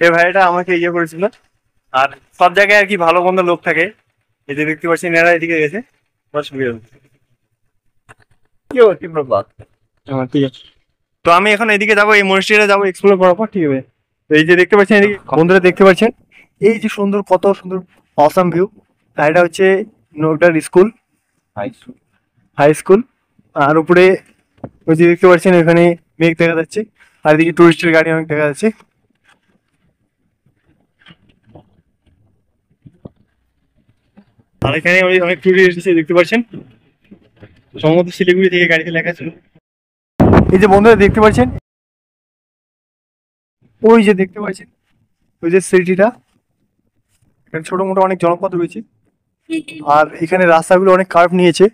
এই ভাইটা আমাকে ইয়ে করেছিল। আর সব জায়গায় আর কি ভালো মন্দ লোক থাকে, এই যে দেখতে পাচ্ছেন এরা এদিকে গেছে। বস বিয়ে। কি হচ্ছে প্রভাত? ঠিক আছে, তো আমি এখন এদিকে যাবো, এই মনস্ট্রিটা যাবো এক্সপ্লোর করার পর, ঠিক আছে। তো এই যে দেখতে পাচ্ছেন এদিকে বন্ধুরা দেখতে পাচ্ছেন এই যে সুন্দর, কত সুন্দর অসাম ভিউ। আর এটা হচ্ছে নোকটার স্কুল, হাই স্কুল। আর উপরে ওই যে দেখতে পাচ্ছেন এখানে মেঘ দেখা যাচ্ছে, আর এদিকে টুরিস্টের গাড়ি অনেক দেখা যাচ্ছে। আর এখানে ওই অনেক টুরিস্ট এসেছে দেখতে পাচ্ছেন, সম্ভবত শিলিগুড়ি থেকে গাড়িতে লেখা ছিল। এই যে বন্ধুরা দেখতে পাচ্ছেন, ওই যে দেখতে পাচ্ছেন ওই যে সিটিটা, এখানে ছোট মোটো অনেক জনপদ রয়েছে। আর এখানে রাস্তাগুলো অনেক কার্ভ নিয়েছে।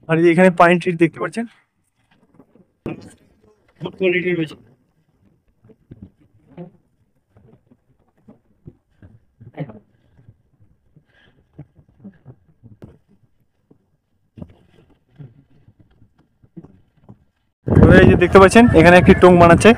আর এই যে এখানে পাইন ট্রি দেখতে পাচ্ছেন, গুড কোয়ালিটি রয়েছে। এই যে দেখতে পাচ্ছেন এখানে একটি টোং বানাচ্ছে।